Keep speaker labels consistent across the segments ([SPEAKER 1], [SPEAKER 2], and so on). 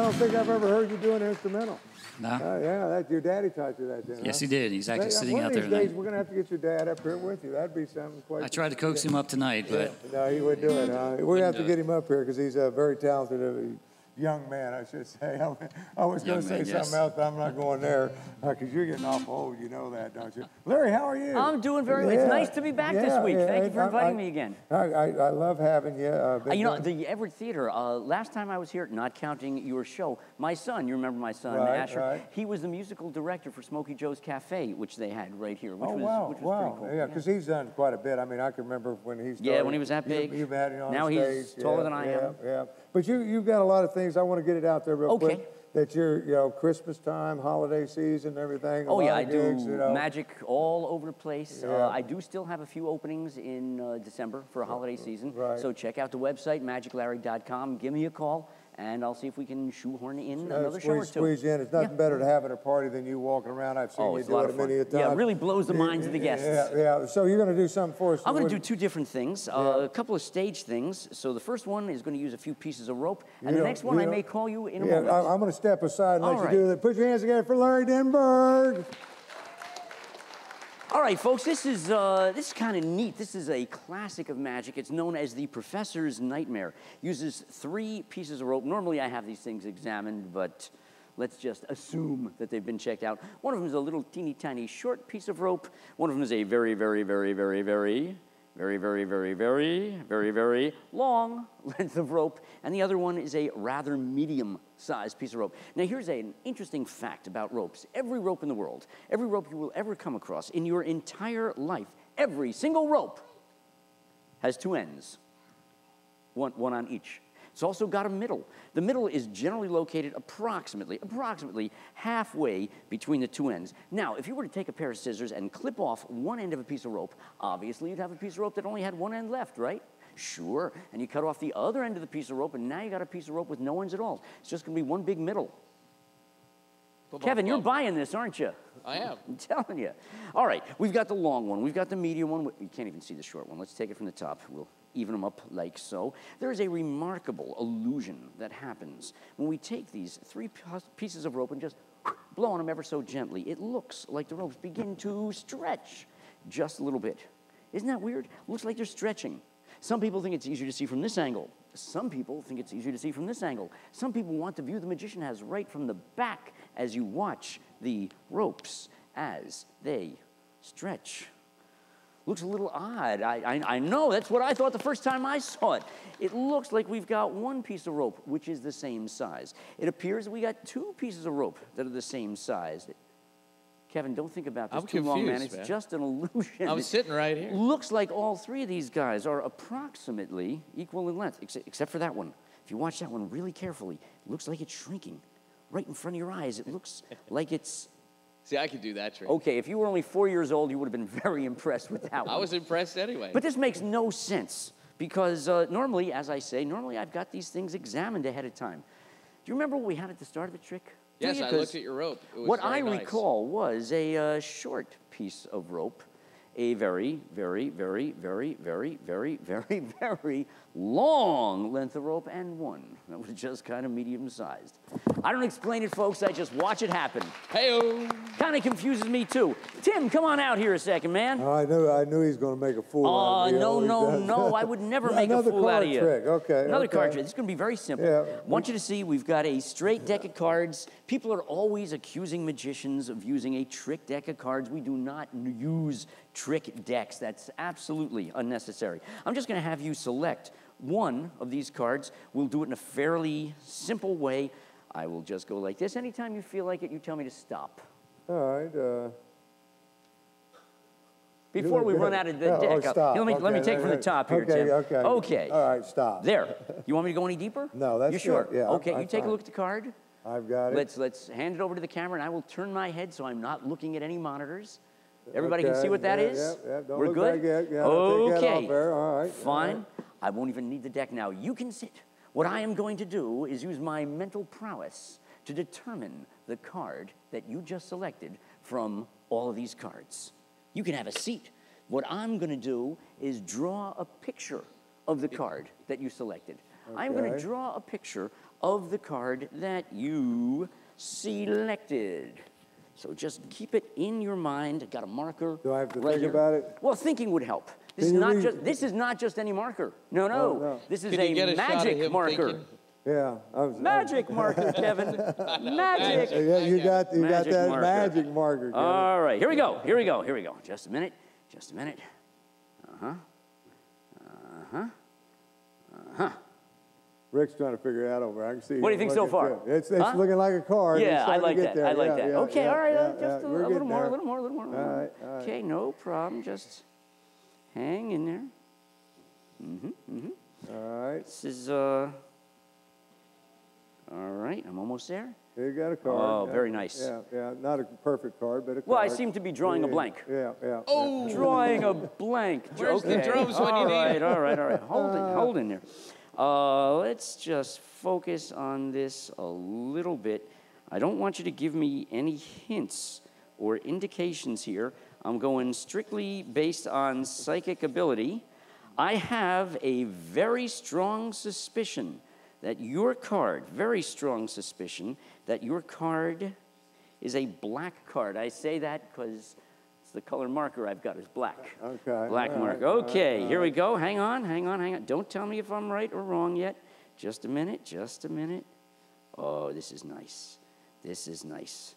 [SPEAKER 1] don't think I've ever heard you do an instrumental.
[SPEAKER 2] No.
[SPEAKER 1] Yeah, that your daddy taught you that, then.
[SPEAKER 2] Yes,
[SPEAKER 1] huh?
[SPEAKER 2] he did. He's actually sitting out there
[SPEAKER 1] One of these days,
[SPEAKER 2] tonight.
[SPEAKER 1] we're going to have to get your dad up here with you. That'd be something quite...
[SPEAKER 2] I tried to coax him up tonight, but...
[SPEAKER 1] No, he wouldn't do it. We're going to have to get him up here because he's a very talented young man, I should say. I was going to say something else, but I'm not going there because you're getting awful old. You know that, don't you? Larry, how are you?
[SPEAKER 3] I'm doing very well. It's nice to be back this week. Thank you for inviting me again.
[SPEAKER 1] I love having you.
[SPEAKER 3] You know, the Everett Theater, last time I was here, not counting your show, my son, you remember my son, Asher, he was the musical director for Smokey Joe's Cafe, which they had right here, which was pretty cool.
[SPEAKER 1] Yeah, because he's done quite a bit. I mean, I can remember when he started.
[SPEAKER 3] Yeah, when he was that big.
[SPEAKER 1] You've had him on
[SPEAKER 3] now
[SPEAKER 1] stage.
[SPEAKER 3] He's taller than I am.
[SPEAKER 1] Yeah, but you've got a lot of things. I want to get it out there real quick. That you're, Christmas time, holiday season, everything.
[SPEAKER 3] Oh, yeah, I do magic all over the place.
[SPEAKER 1] Yeah.
[SPEAKER 3] I do still have a few openings in December for a holiday season.
[SPEAKER 1] Right.
[SPEAKER 3] So check out the website, magiclarry.com. Give me a call, and I'll see if we can shoehorn in another show or two.
[SPEAKER 1] Squeeze you in. It's nothing better to have at a party than you walking around. I've seen you do it many a time.
[SPEAKER 3] Yeah, it really blows the minds of the guests.
[SPEAKER 1] Yeah. So you're going to do something for us.
[SPEAKER 3] I'm going to do two different things, a couple of stage things. So the first one is going to use a few pieces of rope, and the next one I may call you in a moment.
[SPEAKER 1] I'm going to step aside and let you do that. Put your hands together for Larry Denburg.
[SPEAKER 3] All right, folks, this is kind of neat. This is a classic of magic. It's known as the Professor's Nightmare. Uses 3 pieces of rope. Normally, I have these things examined, but let's just assume that they've been checked out. One of them is a little teeny tiny short piece of rope. One of them is a very, very, very, very, very, very, very, very, very, very, very long length of rope, and the other one is a rather medium-sized piece of rope. Now, here's an interesting fact about ropes. Every rope in the world, every rope you will ever come across in your entire life, every single rope has 2 ends, one on each. It's also got a middle. The middle is generally located approximately halfway between the 2 ends. Now, if you were to take a pair of scissors and clip off one end of a piece of rope, obviously you'd have a piece of rope that only had one end left, right? Sure. And you cut off the other end of the piece of rope, and now you got a piece of rope with no ends at all. It's just going to be one big middle. Kevin, you're buying this, aren't you?
[SPEAKER 4] I am.
[SPEAKER 3] I'm telling you. All right, we've got the long one. We've got the medium one. You can't even see the short one. Let's take it from the top. We'll even them up like so. There is a remarkable illusion that happens when we take these 3 pieces of rope and just blow on them ever so gently. It looks like the ropes begin to stretch just a little bit. Isn't that weird? Looks like they're stretching. Some people think it's easier to see from this angle. Some people think it's easier to see from this angle. Some people want the view the magician has right from the back as you watch the ropes as they stretch. Looks a little odd. I know, that's what I thought the first time I saw it. It looks like we've got 1 piece of rope, which is the same size. It appears we got 2 pieces of rope that are the same size. Kevin, don't think about this too long, man. It's just an illusion.
[SPEAKER 4] I'm sitting right here.
[SPEAKER 3] Looks like all 3 of these guys are approximately equal in length, except for that one. If you watch that one really carefully, it looks like it's shrinking right in front of your eyes. It looks like it's...
[SPEAKER 4] See, I could do that trick.
[SPEAKER 3] Okay, if you were only 4 years old, you would have been very impressed with that one.
[SPEAKER 4] I was impressed anyway.
[SPEAKER 3] But this makes no sense because normally, as I say, I've got these things examined ahead of time. Do you remember what we had at the start of the trick?
[SPEAKER 4] Yes, I looked at your rope. It was
[SPEAKER 3] what
[SPEAKER 4] very
[SPEAKER 3] I
[SPEAKER 4] nice.
[SPEAKER 3] recall was a short piece of rope, a very, very, very, very, very, very, very, very long length of rope, and one that was just kind of medium-sized. I don't explain it, folks. I just watch it happen.
[SPEAKER 4] Hey-o.
[SPEAKER 3] Kind of confuses me, too. Tim, come on out here a second, man.
[SPEAKER 1] Oh, I knew he was going to make a fool out of me.
[SPEAKER 3] No. I would never make a fool out of you.
[SPEAKER 1] Trick. Okay.
[SPEAKER 3] Another card trick. This is going to be very simple.
[SPEAKER 1] Yeah.
[SPEAKER 3] Want you to see we've got a straight deck of cards. People are always accusing magicians of using a trick deck of cards. We do not use trick decks. That's absolutely unnecessary. I'm just going to have you select one of these cards. We'll do it in a fairly simple way. I will just go like this. Anytime you feel like it, you tell me to stop.
[SPEAKER 1] All right.
[SPEAKER 3] Before we run out of the deck,
[SPEAKER 1] stop.
[SPEAKER 3] Let me take from the top here, Tim. Okay.
[SPEAKER 1] All right, stop.
[SPEAKER 3] There. You want me to go any deeper?
[SPEAKER 1] No, that's
[SPEAKER 3] You sure?
[SPEAKER 1] good. Yeah,
[SPEAKER 3] okay,
[SPEAKER 1] I'm
[SPEAKER 3] you take
[SPEAKER 1] fine.
[SPEAKER 3] a look at the card.
[SPEAKER 1] I've got it.
[SPEAKER 3] Let's hand it over to the camera, and I will turn my head so I'm not looking at any monitors. Everybody can see what that is?
[SPEAKER 1] Yeah. Don't
[SPEAKER 3] We're
[SPEAKER 1] look
[SPEAKER 3] good?
[SPEAKER 1] back yet. Yeah,
[SPEAKER 3] okay.
[SPEAKER 1] Take that off there. All right.
[SPEAKER 3] Fine.
[SPEAKER 1] All right.
[SPEAKER 3] I won't even need the deck now. You can sit. What I am going to do is use my mental prowess to determine the card that you just selected from all of these cards. You can have a seat. What I'm going to do is draw a picture of the card that you selected. Okay. I'm going to draw a picture of the card that you selected. So just keep it in your mind. Got a marker.
[SPEAKER 1] Do I have to
[SPEAKER 3] right
[SPEAKER 1] think
[SPEAKER 3] here.
[SPEAKER 1] about it?
[SPEAKER 3] Well, thinking would help. This is not just any marker. No, no.
[SPEAKER 1] no.
[SPEAKER 3] This is
[SPEAKER 4] Can you get
[SPEAKER 3] a
[SPEAKER 4] a shot of
[SPEAKER 3] magic
[SPEAKER 4] him
[SPEAKER 3] marker.
[SPEAKER 4] thinking?
[SPEAKER 1] Yeah.
[SPEAKER 3] Magic marker, Kevin. Magic.
[SPEAKER 1] Yeah, you got
[SPEAKER 3] Magic
[SPEAKER 1] that
[SPEAKER 3] marker.
[SPEAKER 1] magic marker. Kevin.
[SPEAKER 3] All right, here we go. Here we go. Here we go. Just a minute. Just a minute.
[SPEAKER 1] Rick's trying to figure it out over. I can see.
[SPEAKER 3] What do you think so far?
[SPEAKER 1] It's
[SPEAKER 3] Huh?
[SPEAKER 1] looking like a card. It's
[SPEAKER 3] Yeah, I
[SPEAKER 1] starting to
[SPEAKER 3] like
[SPEAKER 1] get
[SPEAKER 3] that.
[SPEAKER 1] there.
[SPEAKER 3] I like that.
[SPEAKER 1] Yeah,
[SPEAKER 3] Okay,
[SPEAKER 1] yeah,
[SPEAKER 3] all right.
[SPEAKER 1] yeah,
[SPEAKER 3] Just
[SPEAKER 1] yeah.
[SPEAKER 3] a
[SPEAKER 1] We're
[SPEAKER 3] little
[SPEAKER 1] getting
[SPEAKER 3] more, a
[SPEAKER 1] there.
[SPEAKER 3] little more, a little more.
[SPEAKER 1] All right.
[SPEAKER 3] Okay, no problem. Just hang in there.
[SPEAKER 1] All right.
[SPEAKER 3] This is, all right, I'm almost there.
[SPEAKER 1] You got a card.
[SPEAKER 3] Oh,
[SPEAKER 1] yeah.
[SPEAKER 3] very nice.
[SPEAKER 1] Yeah, yeah. Not a perfect card, but a card.
[SPEAKER 3] Well, I seem to be drawing a blank.
[SPEAKER 1] Yeah, yeah.
[SPEAKER 4] Oh,
[SPEAKER 3] Drawing a blank.
[SPEAKER 4] Where's the
[SPEAKER 3] Okay.
[SPEAKER 4] drums when you need
[SPEAKER 3] All right. Hold in there. Let's just focus on this a little bit. I don't want you to give me any hints or indications here. I'm going strictly based on psychic ability. I have a very strong suspicion that your card, very strong suspicion, that your card is a black card. I say that because it's the color marker I've got is black.
[SPEAKER 1] Okay.
[SPEAKER 3] Black marker. Okay, here we go. Hang on. Don't tell me if I'm right or wrong yet. Just a minute. Oh, this is nice. This is nice.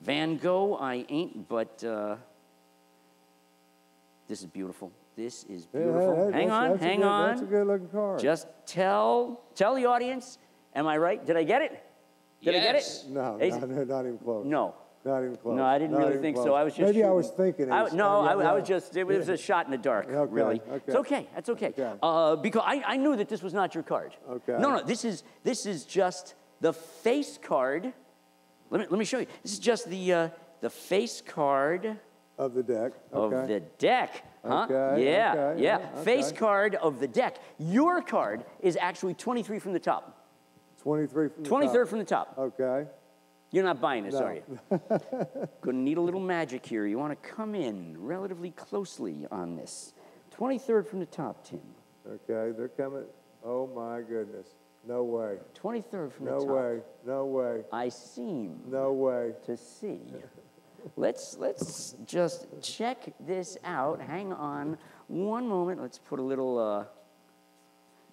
[SPEAKER 3] Van Gogh, I ain't, but this is beautiful. This is beautiful. Hang on.
[SPEAKER 1] That's a good looking card.
[SPEAKER 3] Just tell the audience, am I right? Did I get it? Did I get it?
[SPEAKER 1] No, not even close.
[SPEAKER 3] No.
[SPEAKER 1] Not even close.
[SPEAKER 3] No, I didn't
[SPEAKER 1] Not
[SPEAKER 3] really
[SPEAKER 1] even
[SPEAKER 3] think
[SPEAKER 1] close.
[SPEAKER 3] so. I was just
[SPEAKER 1] Maybe I
[SPEAKER 3] shooting.
[SPEAKER 1] was thinking.
[SPEAKER 3] I was
[SPEAKER 1] yeah.
[SPEAKER 3] just, it was a shot in the dark,
[SPEAKER 1] Okay,
[SPEAKER 3] really.
[SPEAKER 1] okay.
[SPEAKER 3] It's okay, that's okay. Because I knew that this was not your card.
[SPEAKER 1] Okay.
[SPEAKER 3] No, this is just the face card. Let me show you. This is just the face card
[SPEAKER 1] Of the deck. Okay.
[SPEAKER 3] of the deck. Huh?
[SPEAKER 1] Okay,
[SPEAKER 3] Yeah.
[SPEAKER 1] okay.
[SPEAKER 3] Face card of the deck. Your card is actually 23 from the top.
[SPEAKER 1] 23 from the
[SPEAKER 3] 23rd
[SPEAKER 1] top.
[SPEAKER 3] from the top.
[SPEAKER 1] Okay.
[SPEAKER 3] You're not buying this,
[SPEAKER 1] No.
[SPEAKER 3] are you? Gonna need a little magic here. You want to come in relatively closely on this. 23rd from the top, Tim.
[SPEAKER 1] Okay, they're coming. Oh my goodness. No way.
[SPEAKER 3] 23rd from the
[SPEAKER 1] No
[SPEAKER 3] top.
[SPEAKER 1] way. No way.
[SPEAKER 3] I seem
[SPEAKER 1] No way.
[SPEAKER 3] to see. Let's just check this out. Hang on one moment. Let's put a little,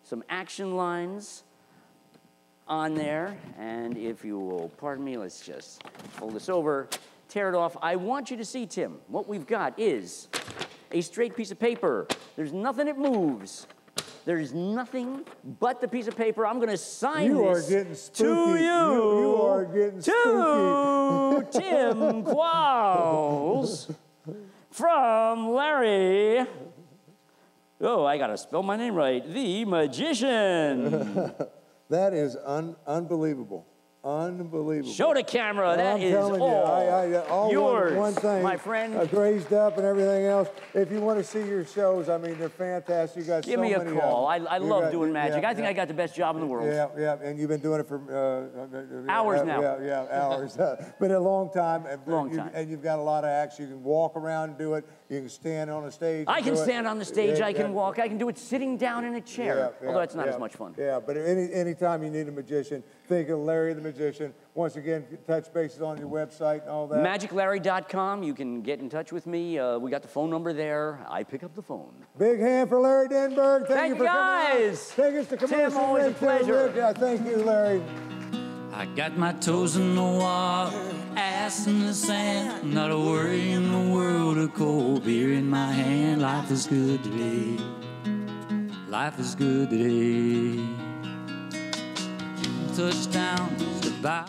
[SPEAKER 3] some action lines on there. And if you will pardon me, let's just fold this over, tear it off. I want you to see, Tim, what we've got is a straight piece of paper. There's nothing that moves. There's nothing but the piece of paper. I'm going to sign
[SPEAKER 1] You are
[SPEAKER 3] this
[SPEAKER 1] getting
[SPEAKER 3] to
[SPEAKER 1] spooky.
[SPEAKER 3] you.
[SPEAKER 1] You are getting
[SPEAKER 3] to Tim Qualls from Larry. Oh, I got to spell my name right. The Magician.
[SPEAKER 1] That is unbelievable. Unbelievable.
[SPEAKER 3] Show the camera. That
[SPEAKER 1] I'm
[SPEAKER 3] is
[SPEAKER 1] telling you, all
[SPEAKER 3] yours,
[SPEAKER 1] one thing,
[SPEAKER 3] my friend.
[SPEAKER 1] Grazed up and everything else. If you want to see your shows, I mean, they're fantastic. You got
[SPEAKER 3] Give
[SPEAKER 1] so
[SPEAKER 3] me a
[SPEAKER 1] many
[SPEAKER 3] call.
[SPEAKER 1] of them.
[SPEAKER 3] I
[SPEAKER 1] You
[SPEAKER 3] love
[SPEAKER 1] got-
[SPEAKER 3] doing magic.
[SPEAKER 1] yeah,
[SPEAKER 3] I think I got the best job in the world.
[SPEAKER 1] Yeah, and you've been doing it for
[SPEAKER 3] Hours now.
[SPEAKER 1] Yeah, hours. Been a long time.
[SPEAKER 3] Long time.
[SPEAKER 1] And you've got a lot of acts. You can walk around and do it. You can stand on a stage.
[SPEAKER 3] I
[SPEAKER 1] and
[SPEAKER 3] can
[SPEAKER 1] do it.
[SPEAKER 3] stand on the stage.
[SPEAKER 1] Yeah,
[SPEAKER 3] I can
[SPEAKER 1] yeah.
[SPEAKER 3] walk. I can do it sitting down in a chair. Although that's not
[SPEAKER 1] yeah.
[SPEAKER 3] as much fun.
[SPEAKER 1] Yeah, but anytime you need a magician, think of Larry the Magician. Once again, touch bases on your website and all that.
[SPEAKER 3] MagicLarry.com. You can get in touch with me. We got the phone number there. I pick up the phone.
[SPEAKER 1] Big hand for Larry Denburg.
[SPEAKER 3] Thank
[SPEAKER 1] you
[SPEAKER 3] you,
[SPEAKER 1] for
[SPEAKER 3] guys.
[SPEAKER 1] coming out. Take us to commercial.
[SPEAKER 3] Tim, always a
[SPEAKER 1] break.
[SPEAKER 3] pleasure.
[SPEAKER 1] Yeah, thank you, Larry.
[SPEAKER 2] I got my toes in the water, ass in the sand, not a worry in the world, a cold beer in my hand. Life is good today. Life is good today. Touchdown, goodbye.